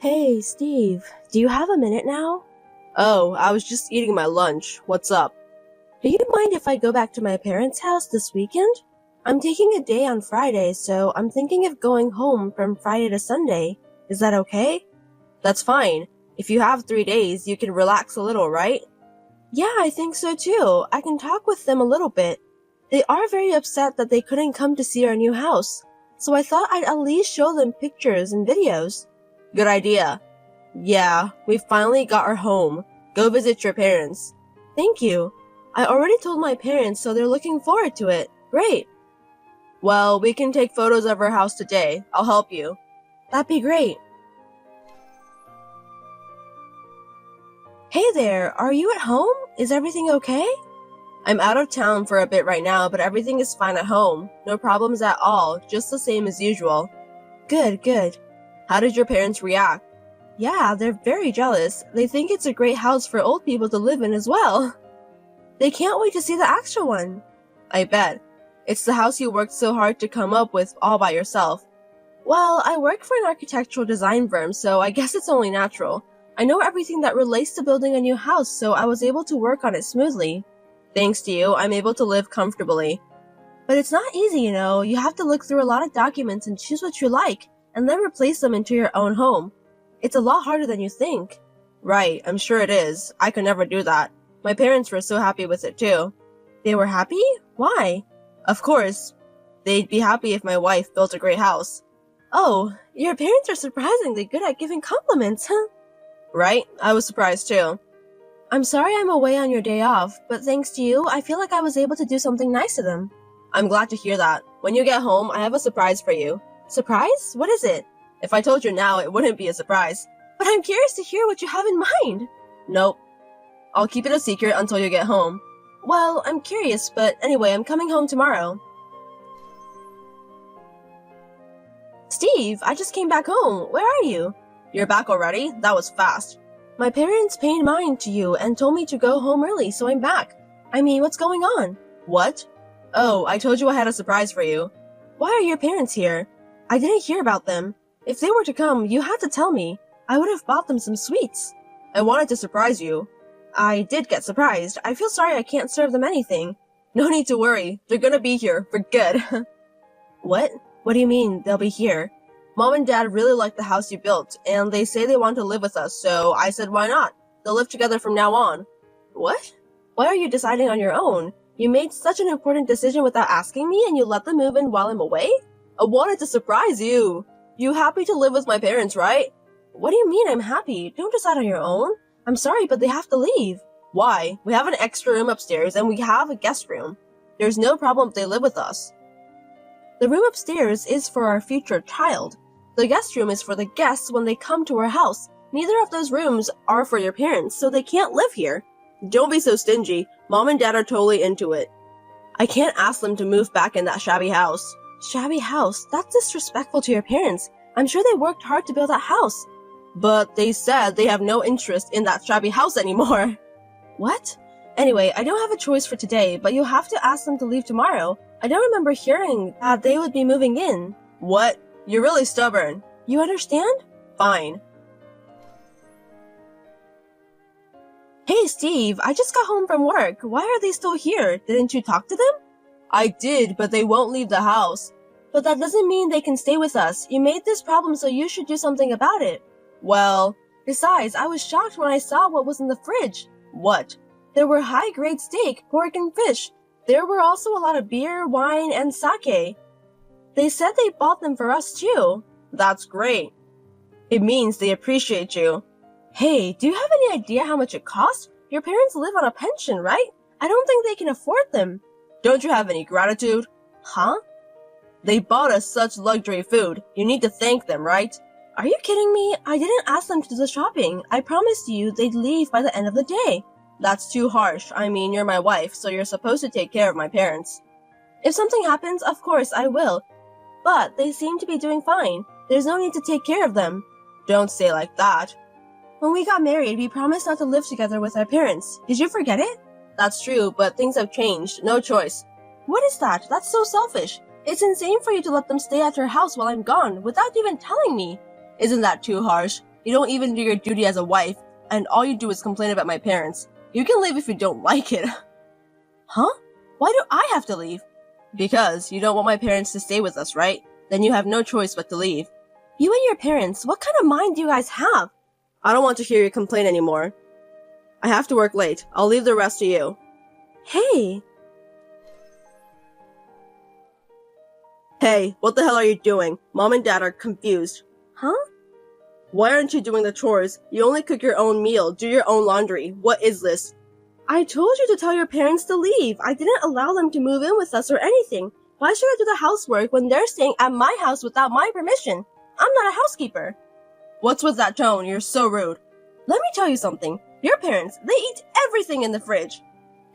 Hey, Steve, do you have a minute now? Oh, I was just eating my lunch. What's up? Do you mind if I go back to my parents' house this weekend? I'm taking a day on Friday, so I'm thinking of going home from Friday to Sunday. Is that okay? That's fine. If you have 3 days, you can relax a little, right? Yeah, I think so too. I can talk with them a little bit. They are very upset that they couldn't come to see our new house, so I thought I'd at least show them pictures and videos. Good idea. Yeah, we finally got our home. Go visit your parents. Thank you. I already told my parents, so they're looking forward to it. Great. Well, we can take photos of our house today. I'll help you. That'd be great. Hey there, are you at home? Is everything okay? I'm out of town for a bit right now, but everything is fine at home. No problems at all, just the same as usual. Good. How did your parents react? Yeah, they're very jealous. They think it's a great house for old people to live in as well. They can't wait to see the extra one. I bet. It's the house you worked so hard to come up with all by yourself. Well, I work for an architectural design firm, so I guess it's only natural. I know everything that relates to building a new house, so I was able to work on it smoothly. Thanks to you, I'm able to live comfortably. But it's not easy, you know. You have to look through a lot of documents and choose what you like, and then replace them into your own home. It's a lot harder than you think. Right, I'm sure it is. I could never do that. My parents were so happy with it too. They were happy? Why? Of course. They'd be happy if my wife built a great house. Oh, your parents are surprisingly good at giving compliments, huh? Right? I was surprised too. I'm sorry I'm away on your day off, but thanks to you, I feel like I was able to do something nice to them. I'm glad to hear that. When you get home, I have a surprise for you. Surprise? What is it? If I told you now, it wouldn't be a surprise. But I'm curious to hear what you have in mind. Nope. I'll keep it a secret until you get home. Well, I'm curious, but anyway, I'm coming home tomorrow. Steve, I just came back home. Where are you? You're back already? That was fast. My parents paid mine to you and told me to go home early, so I'm back. I mean, what's going on? What? Oh, I told you I had a surprise for you. Why are your parents here? I didn't hear about them. If they were to come, you had to tell me. I would have bought them some sweets. I wanted to surprise you. I did get surprised. I feel sorry I can't serve them anything. No need to worry. They're gonna be here for good. What? What do you mean, they'll be here? Mom and Dad really like the house you built, and they say they want to live with us, so I said why not? They'll live together from now on. What? Why are you deciding on your own? You made such an important decision without asking me, and you let them move in while I'm away? I wanted to surprise you. You happy to live with my parents, right? What do you mean I'm happy? Don't decide on your own. I'm sorry, but they have to leave. Why? We have an extra room upstairs, and we have a guest room. There's no problem if they live with us. The room upstairs is for our future child. The guest room is for the guests when they come to our house. Neither of those rooms are for your parents, so they can't live here. Don't be so stingy. Mom and Dad are totally into it. I can't ask them to move back in that shabby house. Shabby house? That's disrespectful to your parents. I'm sure they worked hard to build that house. But they said they have no interest in that shabby house anymore. What? Anyway, I don't have a choice for today, but you'll have to ask them to leave tomorrow. I don't remember hearing that they would be moving in. What? You're really stubborn. You understand? Fine. Hey, Steve, I just got home from work. Why are they still here? Didn't you talk to them? I did, but they won't leave the house. But that doesn't mean they can stay with us. You made this problem, so you should do something about it. Well, besides, I was shocked when I saw what was in the fridge. What? There were high-grade steak, pork, and fish. There were also a lot of beer, wine, and sake. They said they bought them for us too. That's great. It means they appreciate you. Hey, do you have any idea how much it costs? Your parents live on a pension, right? I don't think they can afford them. Don't you have any gratitude? Huh? They bought us such luxury food. You need to thank them, right? Are you kidding me? I didn't ask them to do the shopping. I promised you they'd leave by the end of the day. That's too harsh. I mean, you're my wife, so you're supposed to take care of my parents. If something happens, of course I will. But they seem to be doing fine. There's no need to take care of them. Don't say like that. When we got married, we promised not to live together with our parents. Did you forget it? That's true, but things have changed. No choice. What is that? That's so selfish. It's insane for you to let them stay at your house while I'm gone, without even telling me. Isn't that too harsh? You don't even do your duty as a wife, and all you do is complain about my parents. You can leave if you don't like it. Huh? Why do I have to leave? Because you don't want my parents to stay with us, right? Then you have no choice but to leave. You and your parents, what kind of mind do you guys have? I don't want to hear you complain anymore. I have to work late. I'll leave the rest to you. Hey! Hey, what the hell are you doing? Mom and Dad are confused. Huh? Why aren't you doing the chores? You only cook your own meal, do your own laundry. What is this? I told you to tell your parents to leave. I didn't allow them to move in with us or anything. Why should I do the housework when they're staying at my house without my permission? I'm not a housekeeper. What's with that tone? You're so rude. Let me tell you something. Your parents, they eat everything in the fridge.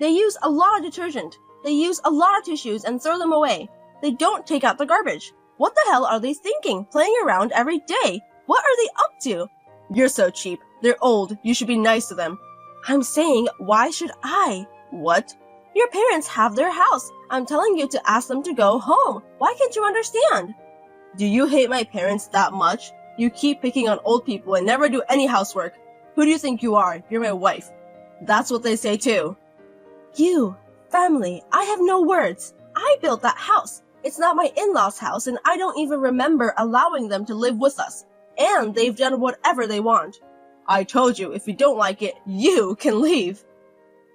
They use a lot of detergent. They use a lot of tissues and throw them away. They don't take out the garbage. What the hell are they thinking? Playing around every day? What are they up to? You're so cheap. They're old. You should be nice to them. I'm saying, why should I? What? Your parents have their house. I'm telling you to ask them to go home. Why can't you understand? Do you hate my parents that much? You keep picking on old people and never do any housework. Who do you think you are? You're my wife. That's what they say too. You, family, I have no words. I built that house. It's not my in-laws' house, and I don't even remember allowing them to live with us. And they've done whatever they want. I told you, if you don't like it, you can leave.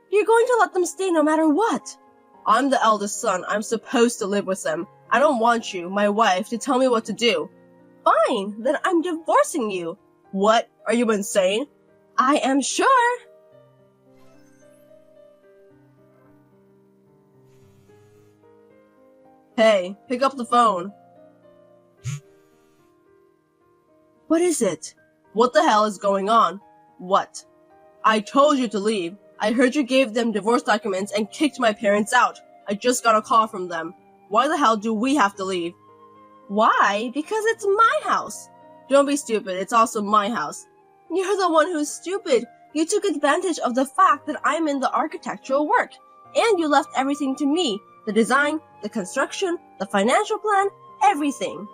You're going to let them stay no matter what. I'm the eldest son. I'm supposed to live with them. I don't want you, my wife, to tell me what to do. Fine, then I'm divorcing you. What? Are you insane? I am sure. Hey, pick up the phone. What is it? What the hell is going on? What? I told you to leave. I heard you gave them divorce documents and kicked my parents out. I just got a call from them. Why the hell do we have to leave? Why? Because it's my house. Don't be stupid. It's also my house. You're the one who's stupid. You took advantage of the fact that I'm in the architectural work. And you left everything to me. The design, the construction, the financial plan, everything.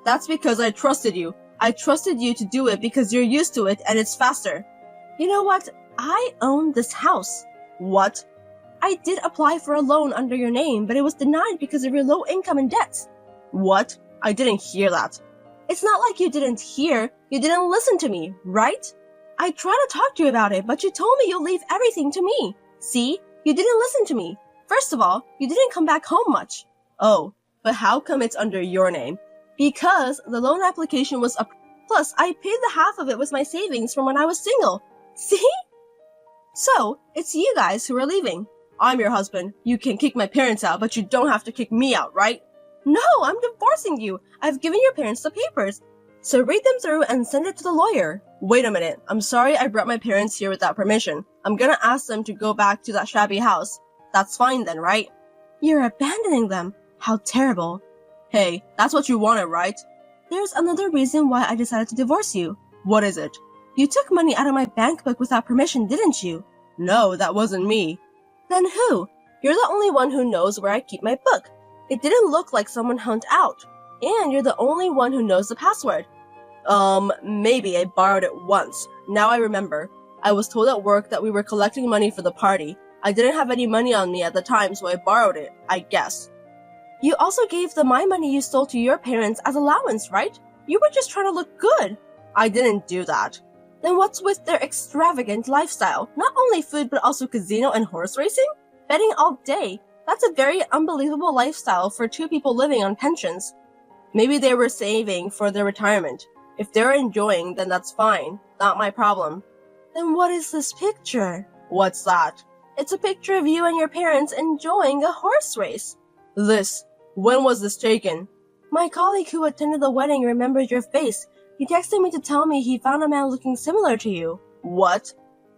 That's because I trusted you. I trusted you to do it because you're used to it and it's faster. You know what? I own this house. What? I did apply for a loan under your name, but it was denied because of your low income and debts. What? I didn't hear that. It's not like you didn't hear. You didn't listen to me, right? I tried to talk to you about it, but you told me you'll leave everything to me. See? You didn't listen to me. First of all, you didn't come back home much. Oh, but how come it's under your name? Because the loan application was up. Plus, I paid the half of it with my savings from when I was single. See? So, it's you guys who are leaving. I'm your husband. You can kick my parents out, but you don't have to kick me out, right? No, I'm divorcing you. I've given your parents the papers. So read them through and send it to the lawyer. Wait a minute. I'm sorry I brought my parents here without permission. I'm gonna ask them to go back to that shabby house. That's fine then, right? You're abandoning them. How terrible. Hey, that's what you wanted, right? There's another reason why I decided to divorce you. What is it? You took money out of my bank book without permission, didn't you? No, that wasn't me. Then who? You're the only one who knows where I keep my book. It didn't look like someone hunt out. And you're the only one who knows the password. Maybe I borrowed it once. Now I remember. I was told at work that we were collecting money for the party. I didn't have any money on me at the time, so I borrowed it, I guess. You also gave the my money you stole to your parents as allowance, right? You were just trying to look good. I didn't do that. Then what's with their extravagant lifestyle? Not only food, but also casino and horse racing? Betting all day. That's a very unbelievable lifestyle for two people living on pensions. Maybe they were saving for their retirement. If they're enjoying, then that's fine. Not my problem. Then what is this picture? What's that? It's a picture of you and your parents enjoying a horse race. When was this taken? My colleague who attended the wedding remembered your face. He texted me to tell me he found a man looking similar to you. What?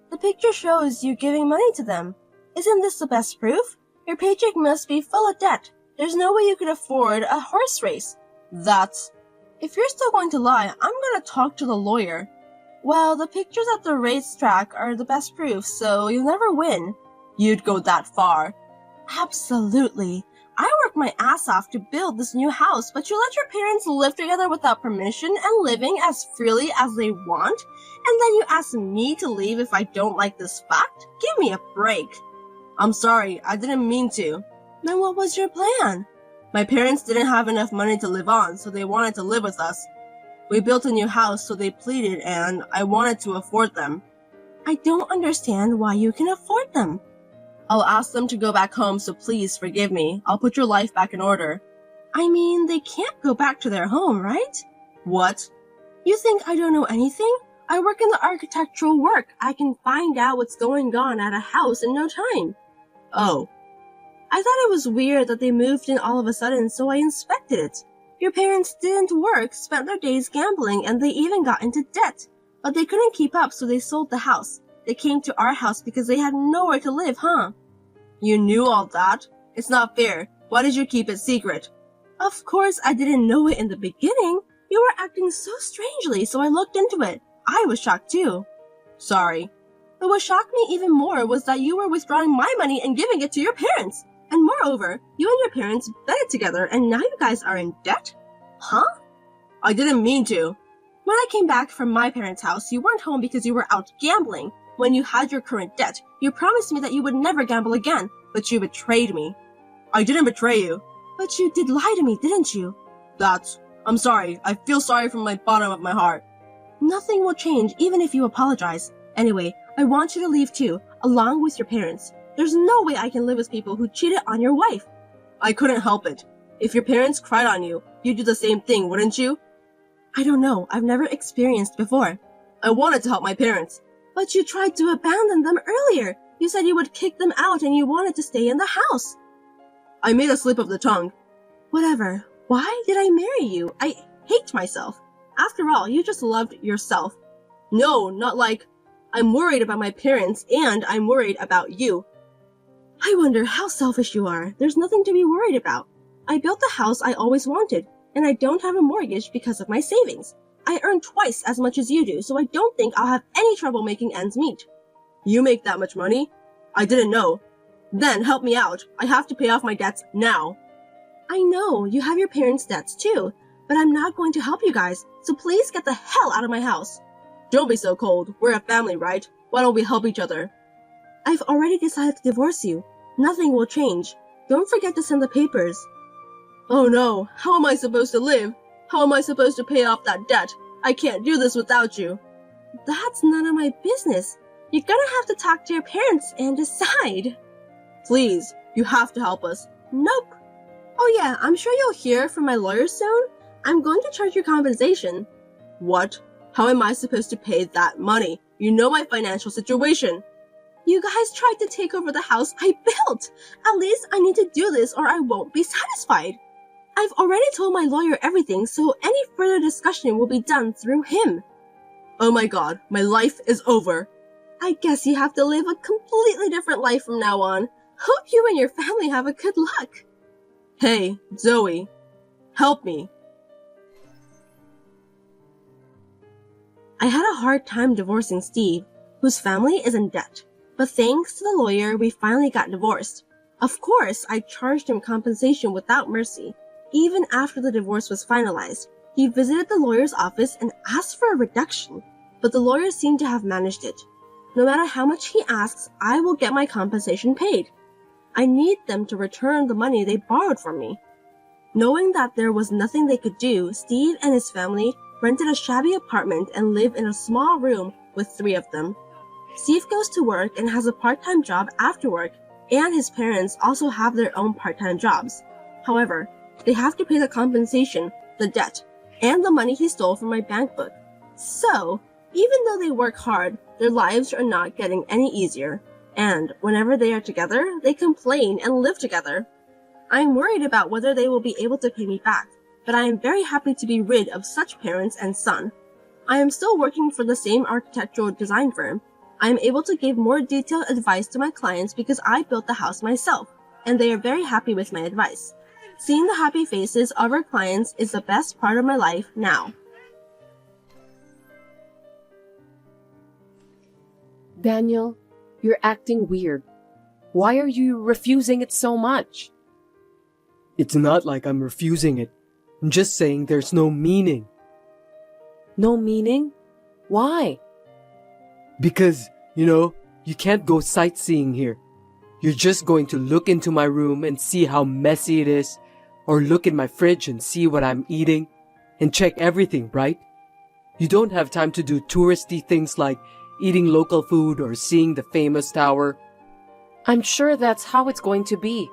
The picture shows you giving money to them. Isn't this the best proof? Your paycheck must be full of debt. There's no way you could afford a horse race. If you're still going to lie, I'm gonna talk to the lawyer. Well, the pictures at the racetrack are the best proof, so you'll never win. You'd go that far? Absolutely. I worked my ass off to build this new house, but you let your parents live together without permission and living as freely as they want? And then you ask me to leave if I don't like this fact? Give me a break. I'm sorry, I didn't mean to. Then what was your plan? My parents didn't have enough money to live on, so they wanted to live with us. We built a new house, so they pleaded, and I wanted to afford them. I don't understand why you can afford them. I'll ask them to go back home, so please forgive me. I'll put your life back in order. I mean, they can't go back to their home, right? What? You think I don't know anything? I work in the architectural work. I can find out what's going on at a house in no time. Oh. I thought it was weird that they moved in all of a sudden, so I inspected it. Your parents didn't work, spent their days gambling, and they even got into debt. But they couldn't keep up, so they sold the house. They came to our house because they had nowhere to live, huh? You knew all that? It's not fair. Why did you keep it secret? Of course I didn't know it in the beginning. You were acting so strangely, so I looked into it. I was shocked too. Sorry. But what shocked me even more was that you were withdrawing my money and giving it to your parents. And moreover, you and your parents betted together and now you guys are in debt? Huh? I didn't mean to. When I came back from my parents' house, you weren't home because you were out gambling. When you had your current debt, you promised me that you would never gamble again, but you betrayed me. I didn't betray you. But you did lie to me, didn't you? I'm sorry. I feel sorry from my bottom of my heart. Nothing will change even if you apologize. Anyway, I want you to leave too, along with your parents. There's no way I can live with people who cheated on your wife. I couldn't help it. If your parents cried on you, you'd do the same thing, wouldn't you? I don't know. I've never experienced before. I wanted to help my parents. But you tried to abandon them earlier. You said you would kick them out and you wanted to stay in the house. I made a slip of the tongue. Whatever. Why did I marry you? I hate myself. After all, you just loved yourself. No, not like... I'm worried about my parents and I'm worried about you. I wonder how selfish you are. There's nothing to be worried about. I built the house I always wanted, and I don't have a mortgage because of my savings. I earn twice as much as you do, so I don't think I'll have any trouble making ends meet. You make that much money? I didn't know. Then help me out. I have to pay off my debts now. I know, you have your parents' debts too, but I'm not going to help you guys, so please get the hell out of my house. Don't be so cold. We're a family, right? Why don't we help each other? I've already decided to divorce you. Nothing will change. Don't forget to send the papers. Oh no, how am I supposed to live? How am I supposed to pay off that debt? I can't do this without you. That's none of my business. You're gonna have to talk to your parents and decide. Please, you have to help us. Nope. Oh yeah, I'm sure you'll hear from my lawyer soon. I'm going to charge you compensation. What? How am I supposed to pay that money? You know my financial situation. You guys tried to take over the house I built. At least I need to do this or I won't be satisfied. I've already told my lawyer everything, so any further discussion will be done through him. Oh my god, my life is over. I guess you have to live a completely different life from now on. Hope you and your family have a good luck. Hey, Zoe. Help me. I had a hard time divorcing Steve, whose family is in debt. But thanks to the lawyer, we finally got divorced. Of course, I charged him compensation without mercy. Even after the divorce was finalized, he visited the lawyer's office and asked for a reduction, but the lawyer seemed to have managed it. No matter how much he asks, I will get my compensation paid. I need them to return the money they borrowed from me. Knowing that there was nothing they could do, Steve and his family rented a shabby apartment and live in a small room with 3 of them. Steve goes to work and has a part-time job after work, and his parents also have their own part-time jobs. However, they have to pay the compensation, the debt, and the money he stole from my bank book. So, even though they work hard, their lives are not getting any easier, and whenever they are together, they complain and live together. I am worried about whether they will be able to pay me back, but I am very happy to be rid of such parents and son. I am still working for the same architectural design firm. I am able to give more detailed advice to my clients because I built the house myself, and they are very happy with my advice. Seeing the happy faces of our clients is the best part of my life now. Daniel, you're acting weird. Why are you refusing it so much? It's not like I'm refusing it. I'm just saying there's no meaning. No meaning? Why? Because, you can't go sightseeing here. You're just going to look into my room and see how messy it is, or look in my fridge and see what I'm eating, and check everything, right? You don't have time to do touristy things like eating local food or seeing the famous tower. I'm sure that's how it's going to be.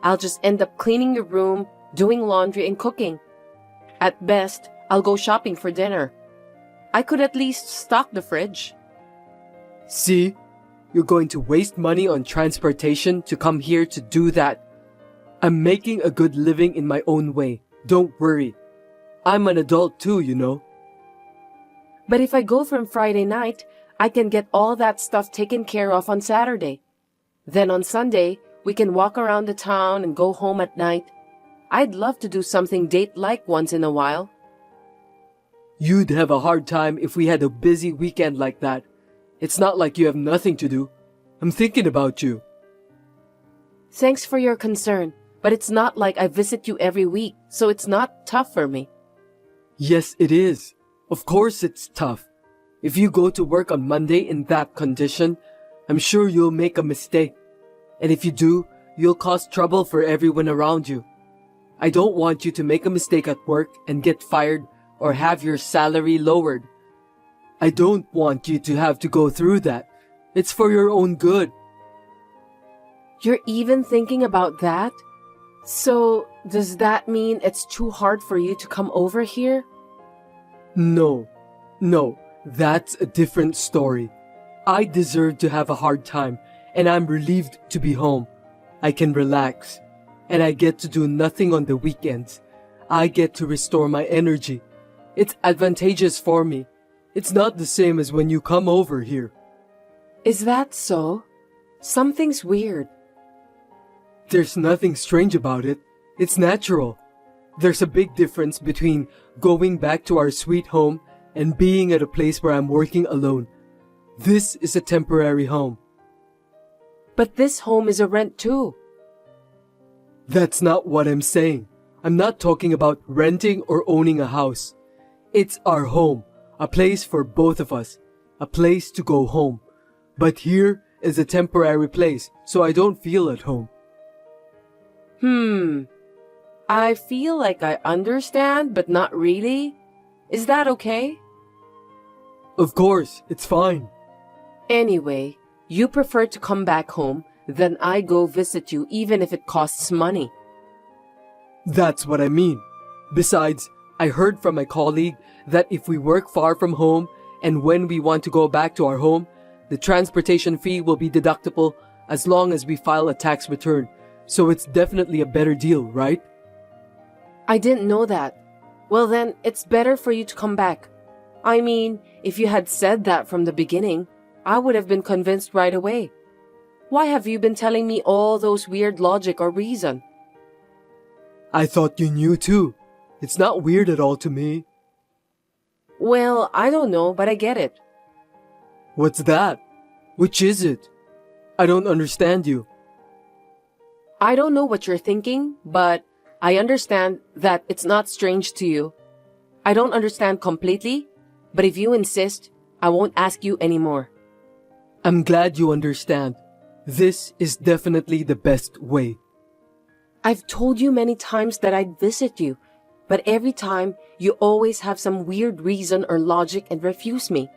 I'll just end up cleaning your room, doing laundry and cooking. At best, I'll go shopping for dinner. I could at least stock the fridge. See? You're going to waste money on transportation to come here to do that. I'm making a good living in my own way. Don't worry. I'm an adult too. But if I go from Friday night, I can get all that stuff taken care of on Saturday. Then on Sunday, we can walk around the town and go home at night. I'd love to do something date-like once in a while. You'd have a hard time if we had a busy weekend like that. It's not like you have nothing to do. I'm thinking about you. Thanks for your concern, but it's not like I visit you every week, so it's not tough for me. Yes, it is. Of course it's tough. If you go to work on Monday in that condition, I'm sure you'll make a mistake. And if you do, you'll cause trouble for everyone around you. I don't want you to make a mistake at work and get fired or have your salary lowered. I don't want you to have to go through that. It's for your own good. You're even thinking about that? So, does that mean it's too hard for you to come over here? No, that's a different story. I deserve to have a hard time, and I'm relieved to be home. I can relax, and I get to do nothing on the weekends. I get to restore my energy. It's advantageous for me. It's not the same as when you come over here. Is that so? Something's weird. There's nothing strange about it. It's natural. There's a big difference between going back to our sweet home and being at a place where I'm working alone. This is a temporary home. But this home is a rent too. That's not what I'm saying. I'm not talking about renting or owning a house. It's our home. A place for both of us. A place to go home. But here is a temporary place, so I don't feel at home. I feel like I understand, but not really. Is that okay? Of course, it's fine. Anyway, you prefer to come back home, then I go visit you even if it costs money. That's what I mean. Besides, I heard from my colleague that if we work far from home and when we want to go back to our home, the transportation fee will be deductible as long as we file a tax return. So it's definitely a better deal, right? I didn't know that. Well then, it's better for you to come back. I mean, if you had said that from the beginning, I would have been convinced right away. Why have you been telling me all those weird logic or reason? I thought you knew too. It's not weird at all to me. Well, I don't know, but I get it. What's that? Which is it? I don't understand you. I don't know what you're thinking, but I understand that it's not strange to you. I don't understand completely, but if you insist, I won't ask you anymore. I'm glad you understand. This is definitely the best way. I've told you many times that I'd visit you, but every time you always have some weird reason or logic and refuse me.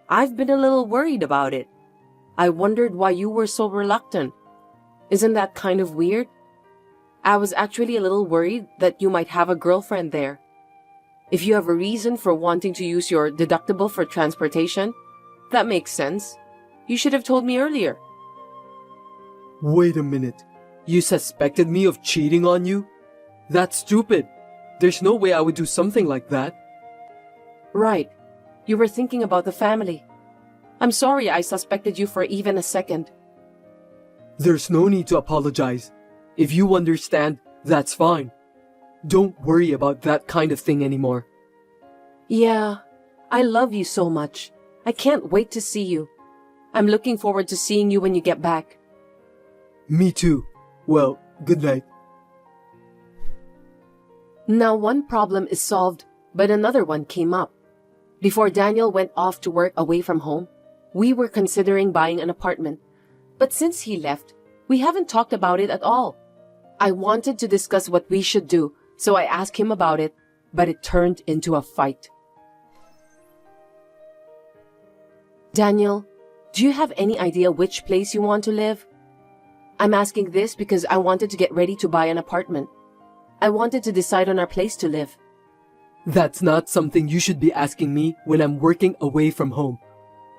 I've been a little worried about it. I wondered why you were so reluctant. Isn't that kind of weird? I was actually a little worried that you might have a girlfriend there. If you have a reason for wanting to use your deductible for transportation, that makes sense. You should have told me earlier. Wait a minute. You suspected me of cheating on you? That's stupid. There's no way I would do something like that. Right. You were thinking about the family. I'm sorry I suspected you for even a second. There's no need to apologize. If you understand, that's fine. Don't worry about that kind of thing anymore. Yeah, I love you so much. I can't wait to see you. I'm looking forward to seeing you when you get back. Me too. Well, good night. Now one problem is solved, but another one came up. Before Daniel went off to work away from home, we were considering buying an apartment. But since he left, we haven't talked about it at all. I wanted to discuss what we should do, so I asked him about it, but it turned into a fight. Daniel, do you have any idea which place you want to live? I'm asking this because I wanted to get ready to buy an apartment. I wanted to decide on our place to live. That's not something you should be asking me when I'm working away from home.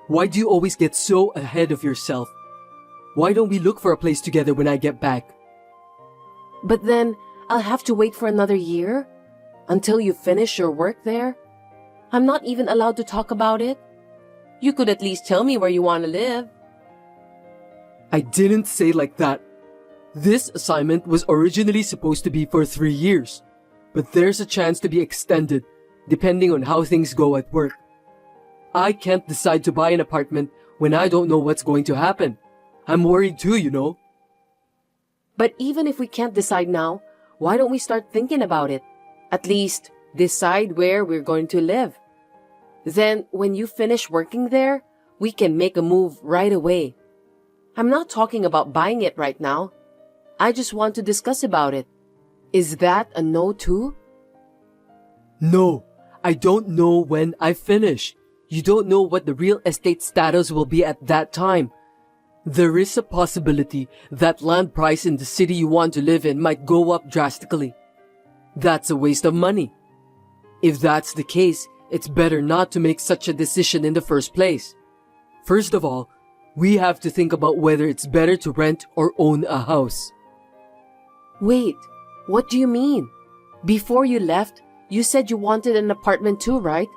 Why do you always get so ahead of yourself? Why don't we look for a place together when I get back? But then, I'll have to wait for another year? Until you finish your work there? I'm not even allowed to talk about it? You could at least tell me where you want to live. I didn't say like that. This assignment was originally supposed to be for 3 years, but there's a chance to be extended, depending on how things go at work. I can't decide to buy an apartment when I don't know what's going to happen. I'm worried too, you know. But even if we can't decide now, why don't we start thinking about it? At least, decide where we're going to live. Then, when you finish working there, we can make a move right away. I'm not talking about buying it right now. I just want to discuss about it. Is that a no too? No, I don't know when I finish. You don't know what the real estate status will be at that time. There is a possibility that land price in the city you want to live in might go up drastically. That's a waste of money. If that's the case, it's better not to make such a decision in the first place. First of all, we have to think about whether it's better to rent or own a house. Wait, what do you mean? Before you left, you said you wanted an apartment too, right?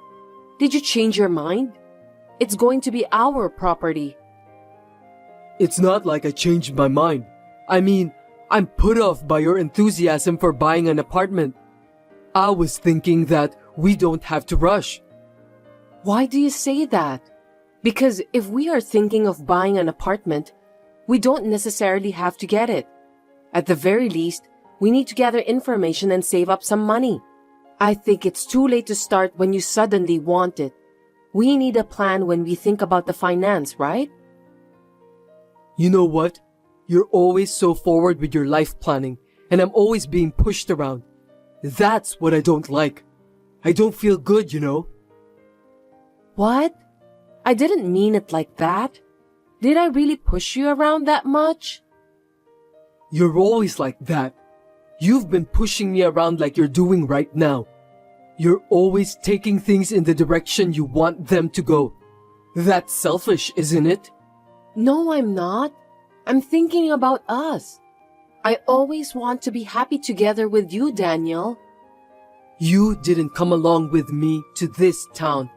Did you change your mind? It's going to be our property. It's not like I changed my mind. I mean, I'm put off by your enthusiasm for buying an apartment. I was thinking that we don't have to rush. Why do you say that? Because if we are thinking of buying an apartment, we don't necessarily have to get it. At the very least, we need to gather information and save up some money. I think it's too late to start when you suddenly want it. We need a plan when we think about the finance, right? You know what? You're always so forward with your life planning, and I'm always being pushed around. That's what I don't like. I don't feel good, you know. What? I didn't mean it like that. Did I really push you around that much? You're always like that. You've been pushing me around like you're doing right now. You're always taking things in the direction you want them to go. That's selfish, isn't it? No, I'm not. I'm thinking about us. I always want to be happy together with you, Daniel. You didn't come along with me to this town,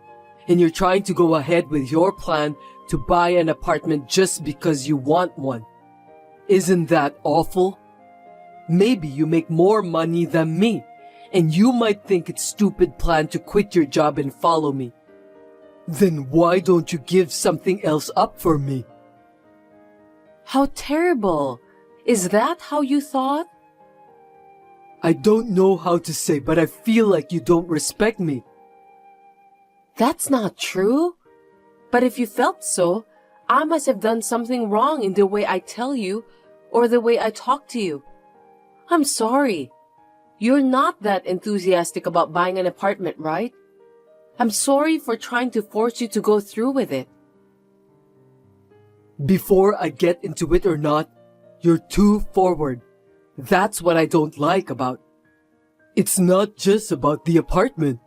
and you're trying to go ahead with your plan to buy an apartment just because you want one. Isn't that awful? Maybe you make more money than me, and you might think it's a stupid plan to quit your job and follow me. Then why don't you give something else up for me? How terrible! Is that how you thought? I don't know how to say, but I feel like you don't respect me. That's not true. But if you felt so, I must have done something wrong in the way I tell you or the way I talk to you. I'm sorry. You're not that enthusiastic about buying an apartment, right? I'm sorry for trying to force you to go through with it. Before I get into it or not, you're too forward. That's what I don't like about. It's not just about the apartment.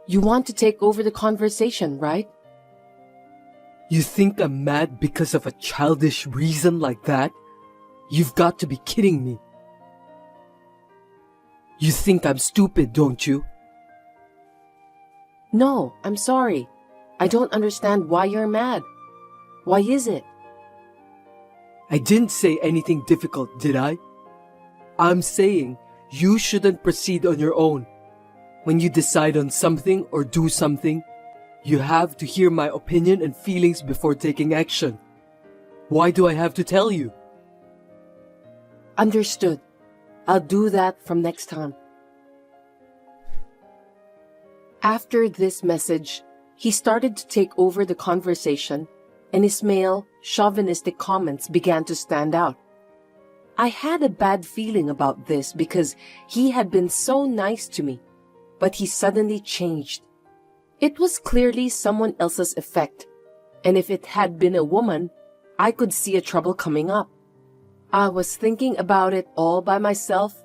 You want to take over the conversation, right? You think I'm mad because of a childish reason like that? You've got to be kidding me. You think I'm stupid, don't you? No, I'm sorry. I don't understand why you're mad. Why is it? I didn't say anything difficult, did I? I'm saying you shouldn't proceed on your own. When you decide on something or do something, you have to hear my opinion and feelings before taking action. Why do I have to tell you? Understood. I'll do that from next time. After this message, he started to take over the conversation, and his male, chauvinistic comments began to stand out. I had a bad feeling about this because he had been so nice to me, but he suddenly changed. It was clearly someone else's effect, and if it had been a woman, I could see a trouble coming up. I was thinking about it all by myself,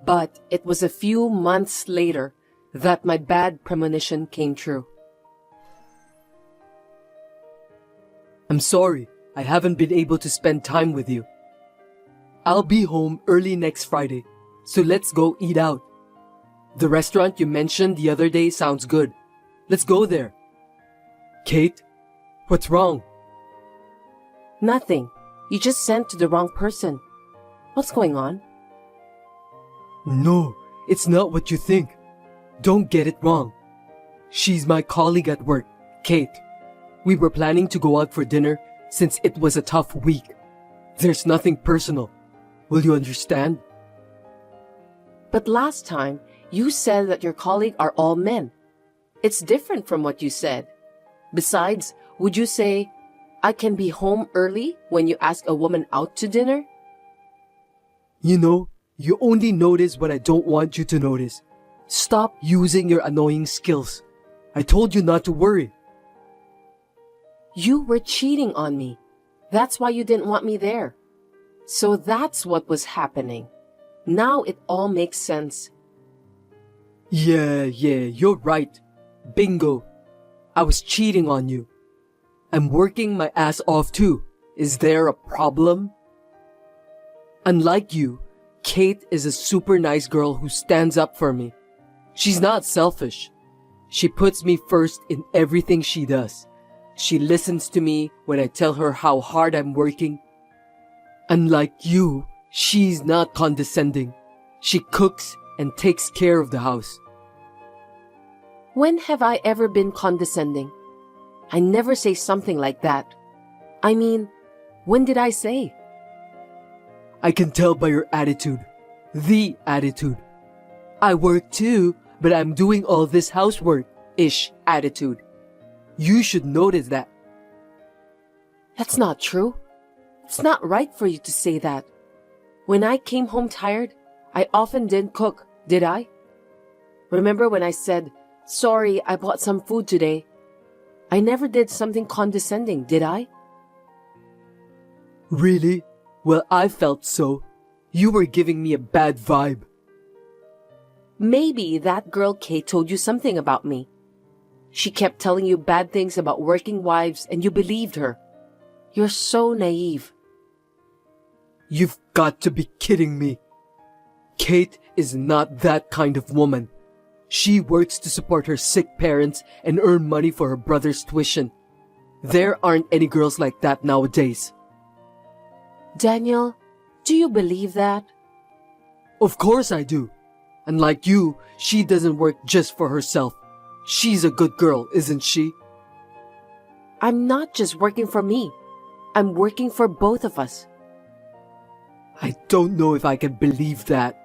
but it was a few months later that my bad premonition came true. I'm sorry, I haven't been able to spend time with you. I'll be home early next Friday, so let's go eat out. The restaurant you mentioned the other day sounds good. Let's go there. Kate, what's wrong? Nothing. You just sent to the wrong person. What's going on? No, it's not what you think. Don't get it wrong. She's my colleague at work, Kate. We were planning to go out for dinner since it was a tough week. There's nothing personal. Will you understand? But last time, you said that your colleague are all men. It's different from what you said. Besides, would you say, I can be home early when you ask a woman out to dinner? You know, you only notice what I don't want you to notice. Stop using your annoying skills. I told you not to worry. You were cheating on me. That's why you didn't want me there. So that's what was happening. Now it all makes sense. Yeah, you're right. Bingo. I was cheating on you. I'm working my ass off too. Is there a problem? Unlike you, Kate is a super nice girl who stands up for me. She's not selfish. She puts me first in everything she does. She listens to me when I tell her how hard I'm working. Unlike you, she's not condescending. She cooks and takes care of the house. When have I ever been condescending? I never say something like that. I mean, when did I say? I can tell by your attitude. The attitude. I work too, but I'm doing all this housework-ish attitude. You should notice that. That's not true. It's not right for you to say that. When I came home tired, I often didn't cook, did I? Remember when I said, sorry, I bought some food today? I never did something condescending, did I? Really? Well, I felt so. You were giving me a bad vibe. Maybe that girl Kate told you something about me. She kept telling you bad things about working wives and you believed her. You're so naive. You've got to be kidding me. Kate is not that kind of woman. She works to support her sick parents and earn money for her brother's tuition. There aren't any girls like that nowadays. Daniel, do you believe that? Of course I do. Unlike you, she doesn't work just for herself. She's a good girl, isn't she? I'm not just working for me. I'm working for both of us. I don't know if I can believe that.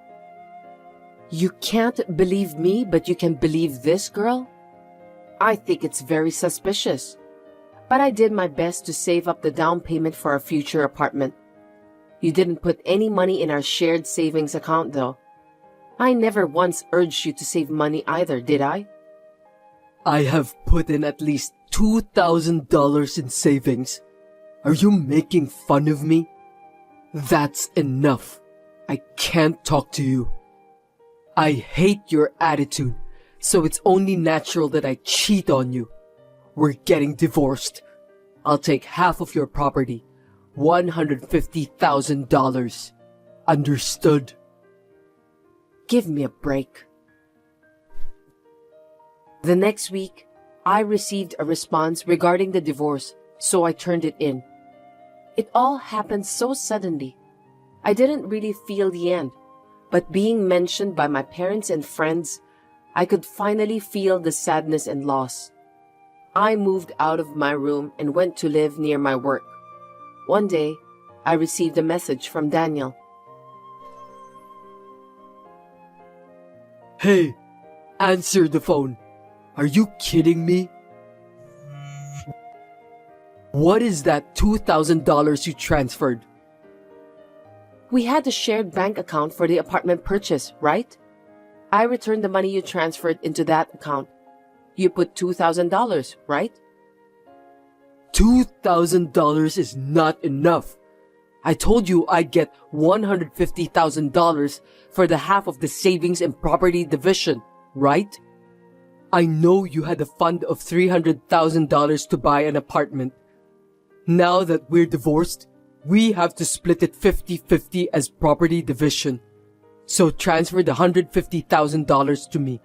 You can't believe me, but you can believe this girl? I think it's very suspicious. But I did my best to save up the down payment for our future apartment. You didn't put any money in our shared savings account, though. I never once urged you to save money either, did I? I have put in at least $2,000 in savings. Are you making fun of me? That's enough. I can't talk to you. I hate your attitude, so it's only natural that I cheat on you. We're getting divorced. I'll take half of your property, $150,000. Understood? Give me a break. The next week, I received a response regarding the divorce, so I turned it in. It all happened so suddenly. I didn't really feel the end, but being mentioned by my parents and friends, I could finally feel the sadness and loss. I moved out of my room and went to live near my work. One day, I received a message from Daniel. Hey, answer the phone. Are you kidding me? What is that $2,000 you transferred? We had a shared bank account for the apartment purchase, right? I returned the money you transferred into that account. You put $2,000, right? $2,000 is not enough. I told you I'd get $150,000 for the half of the savings and property division, right? I know you had a fund of $300,000 to buy an apartment. Now that we're divorced, we have to split it 50-50 as property division. So transfer the $150,000 to me.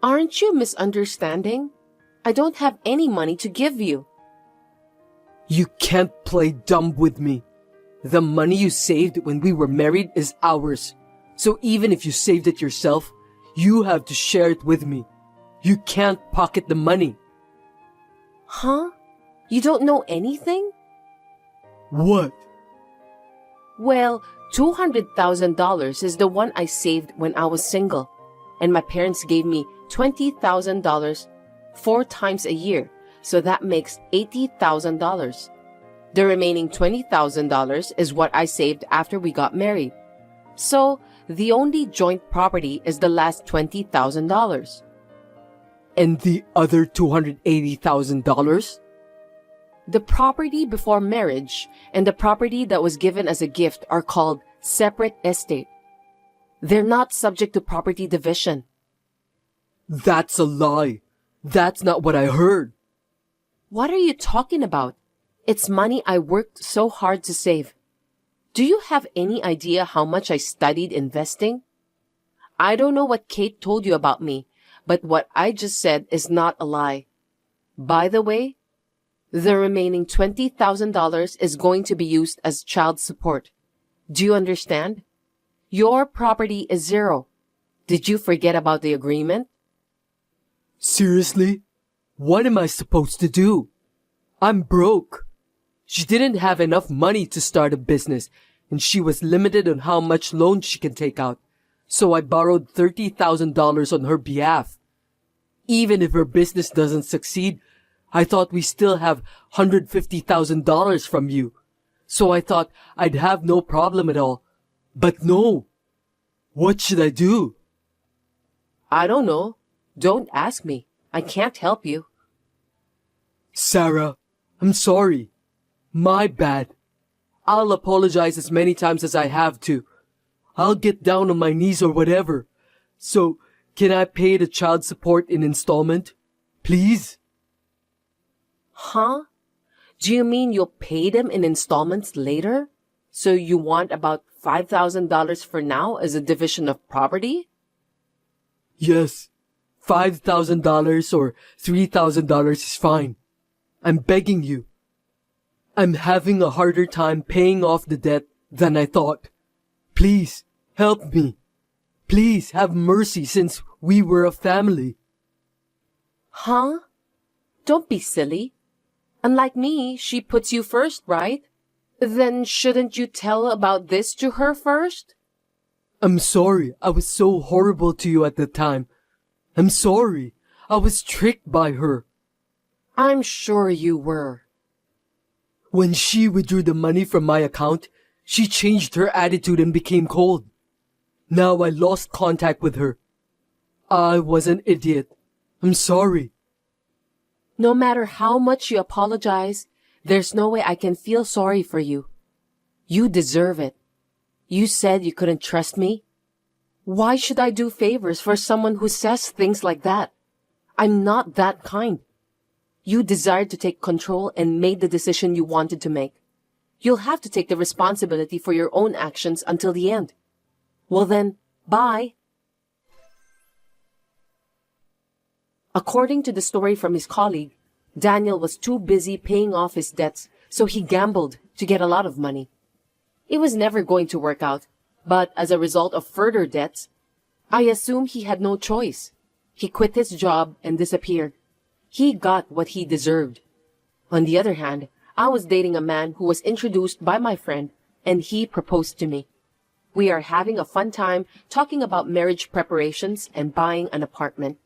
Aren't you misunderstanding? I don't have any money to give you. You can't play dumb with me. The money you saved when we were married is ours. So even if you saved it yourself, you have to share it with me. You can't pocket the money. Huh? You don't know anything? What? Well, $200,000 is the one I saved when I was single, and my parents gave me $20,000 4 times a year, so that makes $80,000. The remaining $20,000 is what I saved after we got married. So, the only joint property is the last $20,000. And the other $280,000? The property before marriage and the property that was given as a gift are called separate estate. They're not subject to property division. That's a lie. That's not what I heard. What are you talking about? It's money I worked so hard to save. Do you have any idea how much I studied investing? I don't know what Kate told you about me, but what I just said is not a lie. By the way, the remaining $20,000 is going to be used as child support. Do you understand? Your property is zero. Did you forget about the agreement? Seriously? What am I supposed to do? I'm broke. She didn't have enough money to start a business, and she was limited on how much loan she can take out. So I borrowed $30,000 on her behalf. Even if her business doesn't succeed, I thought we still have $150,000 from you. So I thought I'd have no problem at all. But no. What should I do? I don't know. Don't ask me. I can't help you. Sarah, I'm sorry. My bad. I'll apologize as many times as I have to. I'll get down on my knees or whatever. So, can I pay the child support in installment? Please? Huh? Do you mean you'll pay them in installments later? So you want about $5,000 for now as a division of property? Yes. $5,000 or $3,000 is fine. I'm begging you. I'm having a harder time paying off the debt than I thought. Please, help me. Please have mercy since we were a family. Huh? Don't be silly. Unlike me, she puts you first, right? Then shouldn't you tell about this to her first? I'm sorry. I was so horrible to you at the time. I'm sorry. I was tricked by her. I'm sure you were. When she withdrew the money from my account, she changed her attitude and became cold. Now I lost contact with her. I was an idiot. I'm sorry. No matter how much you apologize, there's no way I can feel sorry for you. You deserve it. You said you couldn't trust me. Why should I do favors for someone who says things like that? I'm not that kind. You desired to take control and made the decision you wanted to make. You'll have to take the responsibility for your own actions until the end. Well then, bye. According to the story from his colleague, Daniel was too busy paying off his debts, so he gambled to get a lot of money. It was never going to work out, but as a result of further debts, I assume he had no choice. He quit his job and disappeared. He got what he deserved. On the other hand, I was dating a man who was introduced by my friend, and he proposed to me. We are having a fun time talking about marriage preparations and buying an apartment.